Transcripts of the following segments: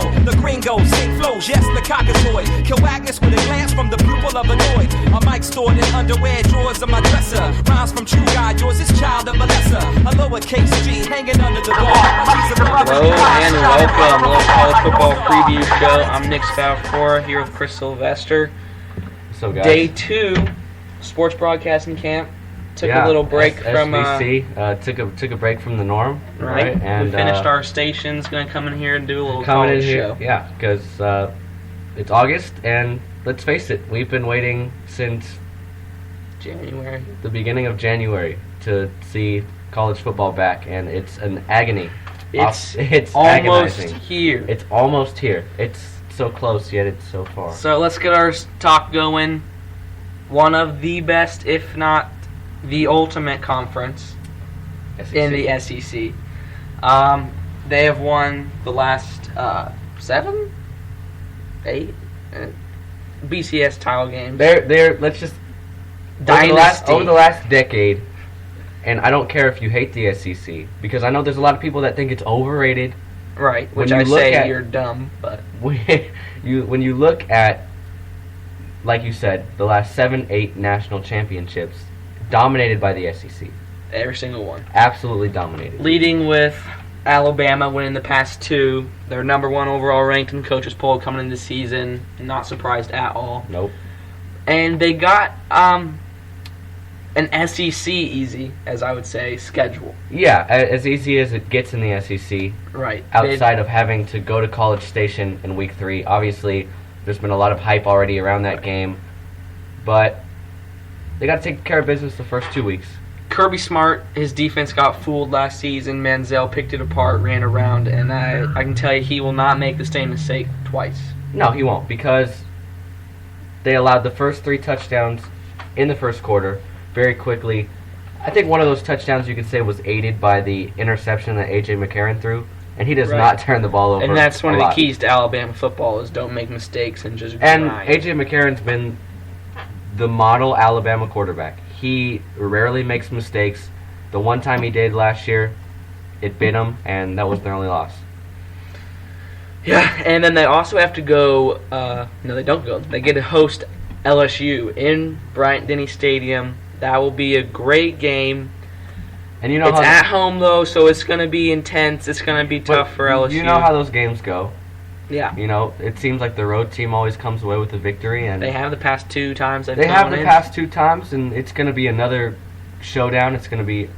world. The gringo, sing flows, yes, the cockatoy. Kill Agnes with a glance from the pupil of annoyed. A mic stored in underwear drawers of my dresser. Rhymes from True God, yours is child of Melissa. A lowercase G hanging under the door. Hello and welcome, little college football preview show. I'm Nick Spalfora here with Chris Sylvester. So guys, Day 2, sports broadcasting camp. Took a little break from SBC. Took a break from the norm, right? And we finished our stations. Going to come in here and do a little college show. Yeah, because it's August, and let's face it, we've been waiting since January, the beginning of January, to see college football back, and it's an agony. It's almost agonizing. Here. It's almost here. It's so close, yet it's so far. So let's get our talk going. One of the best, if not the ultimate conference in the SEC. They have won the last 7, 8 BCS title games. They're let's just over the last decade, and I don't care if you hate the SEC, because I know there's a lot of people that think it's overrated. Right, which I say you're dumb, but when you look at, like you said, the last 7, 8 national championships, dominated by the SEC. Every single one. Absolutely dominated. Leading with Alabama winning the past 2. They're number 1 overall ranked in coaches poll coming into the season. Not surprised at all. Nope. And they got an SEC easy, as I would say, schedule. Yeah, as easy as it gets in the SEC. Right. Outside of having to go to College Station in Week 3. Obviously, there's been a lot of hype already around that game. But they got to take care of business the first 2 weeks. Kirby Smart, his defense got fooled last season. Manziel picked it apart, ran around, and I can tell you he will not make the same mistake twice. No, he won't, because they allowed the first 3 touchdowns in the first quarter very quickly. I think one of those touchdowns you could say was aided by the interception that A.J. McCarron threw, and he does not turn the ball over. And that's one of the keys to Alabama football, is don't make mistakes and just grind. And A.J. McCarron's been the model Alabama quarterback. He rarely makes mistakes. The one time he did last year, it bit him, and that was their only loss. Yeah, and then they also have to go, no, they don't go. They get to host LSU in Bryant-Denny Stadium. That will be a great game. And you know it's at home, though, so it's going to be intense. It's going to be tough for LSU. You know how those games go. Yeah. You know, it seems like the road team always comes away with a victory, and they have the past 2 times. They have the past 2 times, and it's going to be another showdown. It's going to be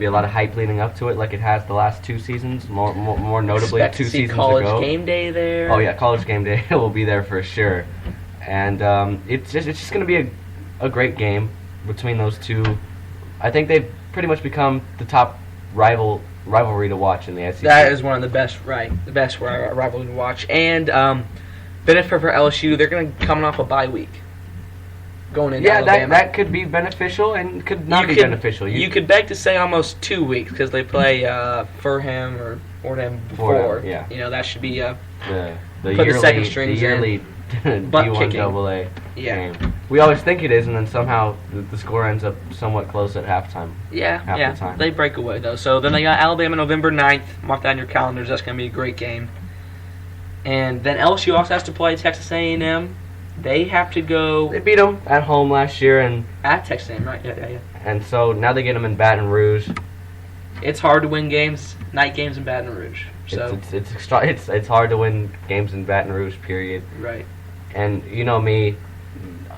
a lot of hype leading up to it, like it has the last 2 seasons. More notably, 2 seasons ago. College game day there. Oh yeah, college game day will be there for sure, and it's just going to be a great game between those two. I think they've pretty much become the top rivalry to watch in the SEC. That is one of the best, the best rivalry to watch. And benefit for LSU, they're going to coming off a bye week going into Alabama. That could be beneficial and could not be beneficial. You could beg to say almost 2 weeks, because they play Fordham or Fordham before. Yeah. You know, that should be the the second strings yearly D1 AA game. We always think it is, and then somehow the score ends up somewhat close at halftime. Yeah, the time. They break away, though. So then they got Alabama November 9th. Mark that on your calendars. That's going to be a great game. And then LSU also has to play Texas A&M. They have to go... They beat them at home last year. At Texas A&M, right? Yeah. And so now they get them in Baton Rouge. It's hard to win games, night games in Baton Rouge. So It's hard to win games in Baton Rouge, period. Right. And you know me,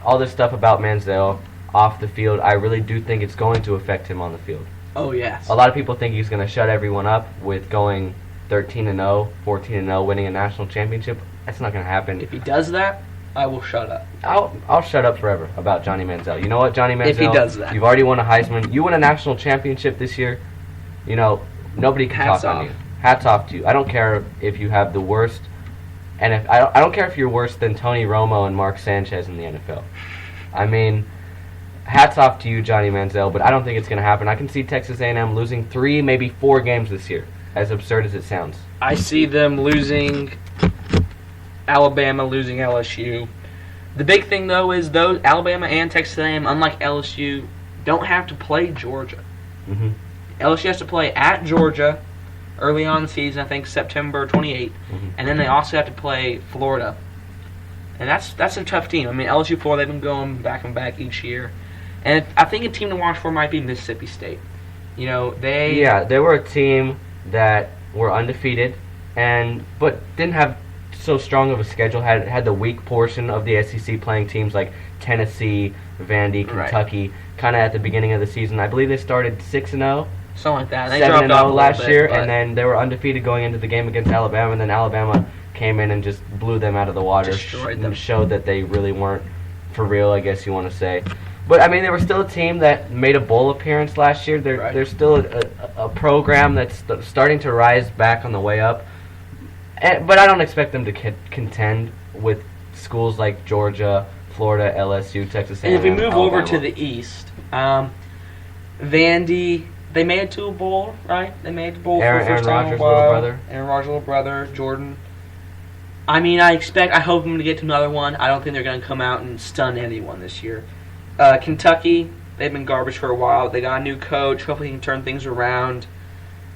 all this stuff about Manziel off the field, I really do think it's going to affect him on the field. Oh, yes. A lot of people think he's going to shut everyone up with going 13-0, 14-0, winning a national championship. That's not going to happen. If he does that, I will shut up. I'll shut up forever about Johnny Manziel. You know what, Johnny Manziel? If he does that. You've already won a Heisman. You won a national championship this year. You know, nobody can talk on you. Hats off to you. I don't care if you have the worst, and if I don't care if you're worse than Tony Romo and Mark Sanchez in the NFL. I mean, hats off to you, Johnny Manziel, but I don't think it's going to happen. I can see Texas A&M losing 3, maybe 4 games this year, as absurd as it sounds. I see them losing Alabama, losing LSU. The big thing, though, is those Alabama and Texas A&M, unlike LSU, don't have to play Georgia. Mm-hmm. LSU has to play at Georgia, early on in the season, I think September 28th. And then they also have to play Florida. And that's a tough team. I mean, LSU, Florida, they've been going back and back each year. And I think a team to watch for might be Mississippi State. You know, they were a team that were undefeated, but didn't have so strong of a schedule. Had the weak portion of the SEC playing teams like Tennessee, Vandy, Kentucky, kind of at the beginning of the season. I believe they started 6-0. Something like that. They 7-0 last year, and then they were undefeated going into the game against Alabama, and then Alabama came in and just blew them out of the water. Destroyed them. Showed that they really weren't for real, I guess you want to say. But, I mean, they were still a team that made a bowl appearance last year. They're still a program that's starting to rise back on the way up. But I don't expect them to contend with schools like Georgia, Florida, LSU, Texas A&M, and if we move Alabama. over to the East, Vandy, they made it to a bowl, right? They made the bowl for the first time in a while. Aaron Rodgers' little brother, Jordan. I mean, I hope them to get to another one. I don't think they're going to come out and stun anyone this year. Kentucky, they've been garbage for a while. They got a new coach. Hopefully he can turn things around.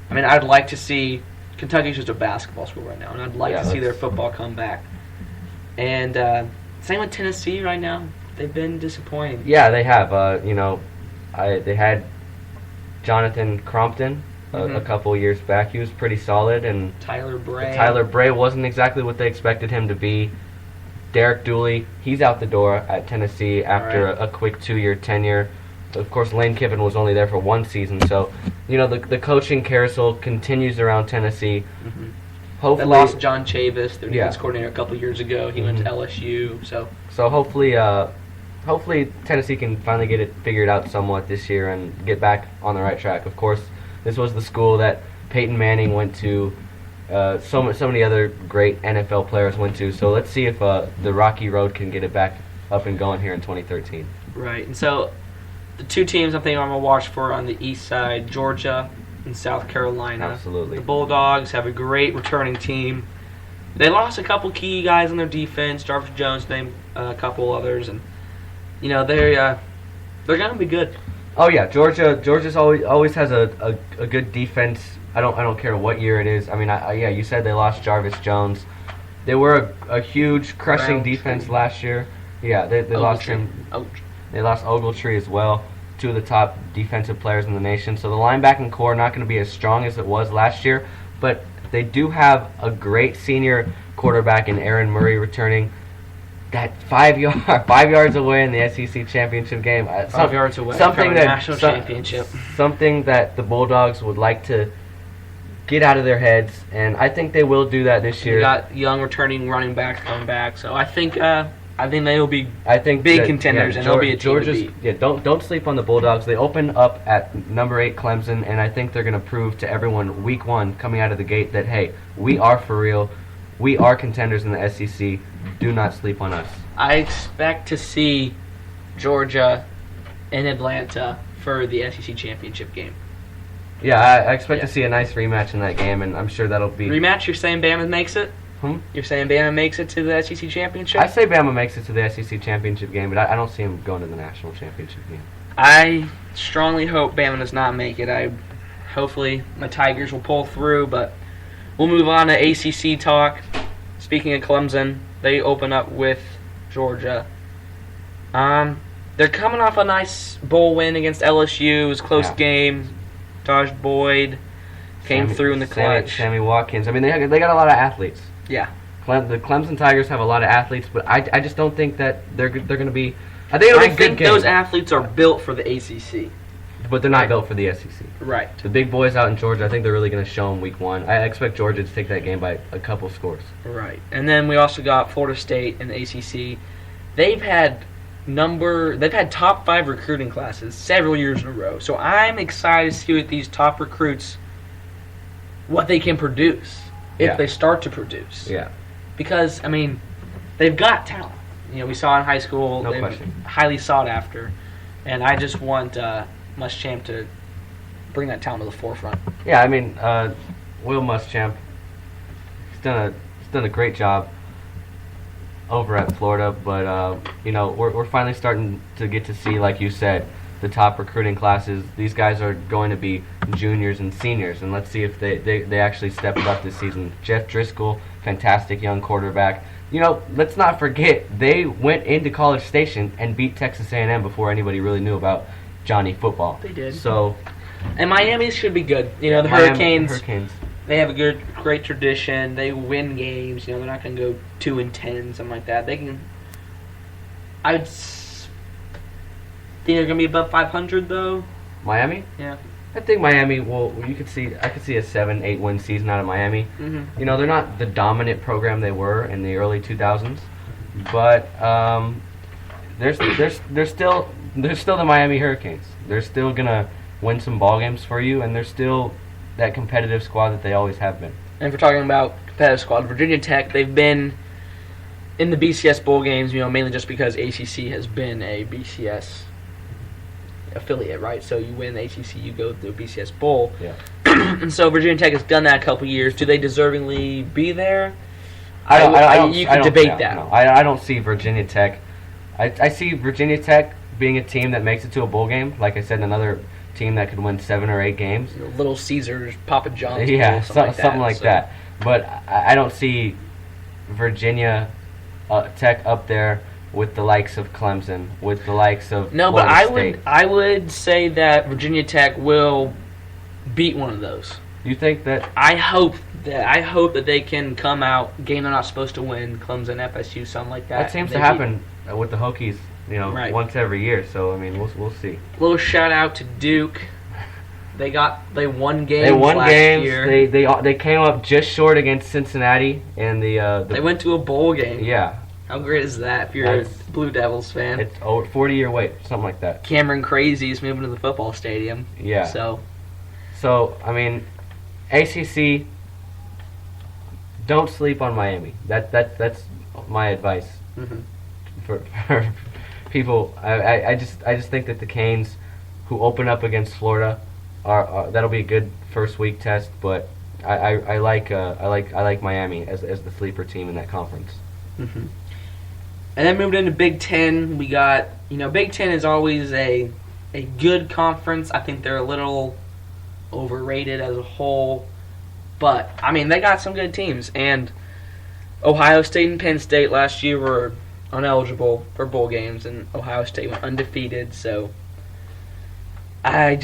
I mean, I'd like to see Kentucky's just a basketball school right now, and I'd like to see their football come back. And same with Tennessee right now. They've been disappointing. Yeah, they have. They had Jonathan Crompton a couple years back. He was pretty solid, and Tyler Bray wasn't exactly what they expected him to be. Derek Dooley, he's out the door at Tennessee after a quick 2-year tenure. Of course, Lane Kiffin was only there for one season, so the coaching carousel continues around Tennessee. Hopefully, they lost John Chavis, their defense coordinator, a couple years ago. He went to LSU, so hopefully Tennessee can finally get it figured out somewhat this year and get back on the right track. Of course, this was the school that Peyton Manning went to. So many other great NFL players went to. So let's see if the Rocky Road can get it back up and going here in 2013. Right, and so the two teams I'm going to watch for on the east side, Georgia and South Carolina. Absolutely. The Bulldogs have a great returning team. They lost a couple key guys on their defense. Jarvis Jones named a couple others, and they're going to be good. Oh yeah, Georgia's always has a good defense. I don't care what year it is. I mean, you said they lost Jarvis Jones. They were a huge crushing defense last year. Yeah, they lost him. They lost Ogletree as well, two of the top defensive players in the nation. So the linebacking core not going to be as strong as it was last year, but they do have a great senior quarterback in Aaron Murray returning. That 5 yards away in the SEC championship game. 5 yards away from a national championship. Something that the Bulldogs would like to get out of their heads, and I think they will do that this year. You got young returning running backs coming back, so I think they will be big contenders, and they'll be a team to beat. Yeah, don't sleep on the Bulldogs. They open up at number 8 Clemson, and I think they're going to prove to everyone week 1 coming out of the gate that, hey, we are for real. We are contenders in the SEC. Do not sleep on us. I expect to see Georgia in Atlanta for the SEC championship game. Yeah, I expect to see a nice rematch in that game, and I'm sure that'll be... Rematch? You're saying Bama makes it? You're saying Bama makes it to the SEC championship? I say Bama makes it to the SEC championship game, but I don't see him going to the national championship game. I strongly hope Bama does not make it. Hopefully my Tigers will pull through, but we'll move on to ACC talk. Speaking of Clemson, they open up with Georgia. They're coming off a nice bowl win against LSU. It was a close game. Taj Boyd came through in the clutch. Sammy Watkins. I mean, they got a lot of athletes. Yeah. The Clemson Tigers have a lot of athletes, but I just don't think that they're going to be... I think it'll be a good game. Those athletes are built for the ACC. But they're not built for the SEC. Right. The big boys out in Georgia, I think they're really going to show them week 1. I expect Georgia to take that game by a couple scores. Right. And then we also got Florida State in the ACC. They've had top 5 recruiting classes several years in a row. So I'm excited to see what these top recruits, what they can produce if they start to produce. Yeah. Because, I mean, they've got talent. We saw in high school. No they're question. Highly sought after. And I just want Muschamp to bring that talent to the forefront. Yeah, I mean, Will Muschamp, he's done a great job over at Florida, but we're finally starting to get to see, like you said, the top recruiting classes. These guys are going to be juniors and seniors, and let's see if they actually step it up this season. Jeff Driscoll, fantastic young quarterback. Let's not forget, they went into College Station and beat Texas A&M before anybody really knew about Johnny football. They did. So, and Miami should be good. The Hurricanes, they have a great tradition. They win games. They're not going to go 2-10, something like that. They can. I would think they're going to be above 500 though. Miami? Yeah. I think Miami. Well, I could see a 7-8 win season out of Miami. Mm-hmm. They're not the dominant program they were in the early 2000s, but they're still the Miami Hurricanes. They're still gonna win some ball games for you, and they're still that competitive squad that they always have been. And if we're talking about competitive squad, Virginia Tech, they've been in the BCS bowl games, mainly just because ACC has been a BCS affiliate, right? So you win the ACC, you go to the BCS bowl. Yeah. And so Virginia Tech has done that a couple years. Do they deservingly be there? You can debate that. No. I don't see Virginia Tech. I see Virginia Tech being a team that makes it to a bowl game. Like I said, another team that could win 7 or 8 games. Little Caesars, Papa John's. Yeah, bowl, something like that. But I don't see Virginia Tech up there with the likes of Clemson, with the likes of Florida State. I would say that Virginia Tech will beat one of those. You think that? I hope that they can come out game they're not supposed to win, Clemson, FSU, something like that. That seems to happen with the Hokies, right. once every year. So I mean, we'll see. Little shout out to Duke. They won games. They won last games. year. They came up just short against Cincinnati in the. They went to a bowl game. Yeah. How great is that if you're a Blue Devils fan? It's 40-year wait, something like that. Cameron Crazy is moving to the football stadium. Yeah. So I mean, ACC. Don't sleep on Miami. That's my advice for people. I just think that the Canes, who open up against Florida, that'll be a good first week test. But I like Miami as the sleeper team in that conference. Mm-hmm. And then moved into Big Ten. We got Big Ten is always a good conference. I think they're a little overrated as a whole. But, I mean, they got some good teams. And Ohio State and Penn State last year were ineligible for bowl games, and Ohio State went undefeated. So, I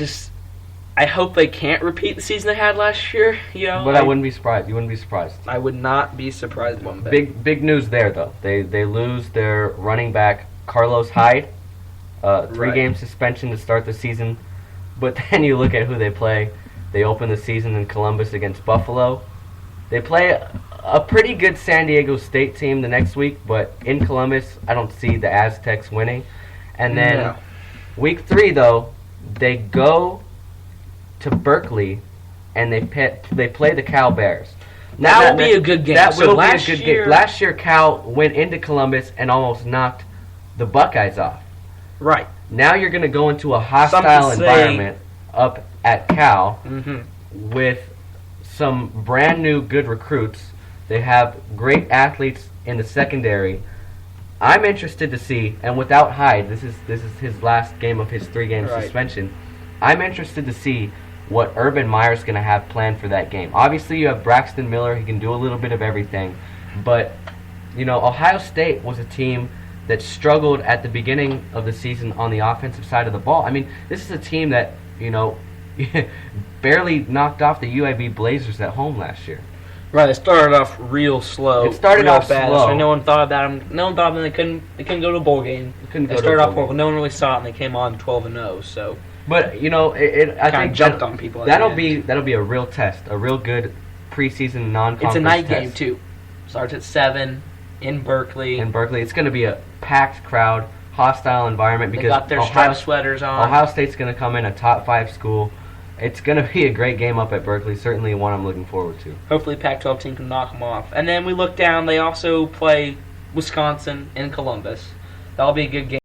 hope they can't repeat the season they had last year. But I wouldn't be surprised. You wouldn't be surprised. I would not be surprised one bit. Big news there, though. They lose their running back, Carlos Hyde. 3-game suspension to start the season. But then you look at who they play. They open the season in Columbus against Buffalo. They play a pretty good San Diego State team the next week, but in Columbus, I don't see the Aztecs winning. And then week 3, though, they go to Berkeley and they play the Cal Bears. That will be a good game. That will be a good game. Last year, Cal went into Columbus and almost knocked the Buckeyes off. Right. Now you're going to go into a hostile environment up at Cal with some brand new good recruits. They have great athletes in the secondary. I'm interested to see, and without Hyde, this is his last game of his 3-game suspension. I'm interested to see what Urban Meyer's going to have planned for that game. Obviously, you have Braxton Miller. He can do a little bit of everything. But, Ohio State was a team that struggled at the beginning of the season on the offensive side of the ball. I mean, this is a team that, barely knocked off the UAB Blazers at home last year. Right, it started off real slow. It started off bad. slow. So no one thought about them. No one thought they couldn't go to a bowl game. They started off well, but no one really saw it, and they came on 12-0. So, but I think jumped on people. That'll be a real test, a real good preseason non-conference. It's a night test. game too. Starts at 7 in Berkeley. It's going to be a packed crowd, hostile environment because they got their striped sweaters on. Ohio State's going to come in a top 5 school. It's going to be a great game up at Berkeley. Certainly one I'm looking forward to. Hopefully Pac-12 team can knock them off. And then we look down. They also play Wisconsin in Columbus. That'll be a good game.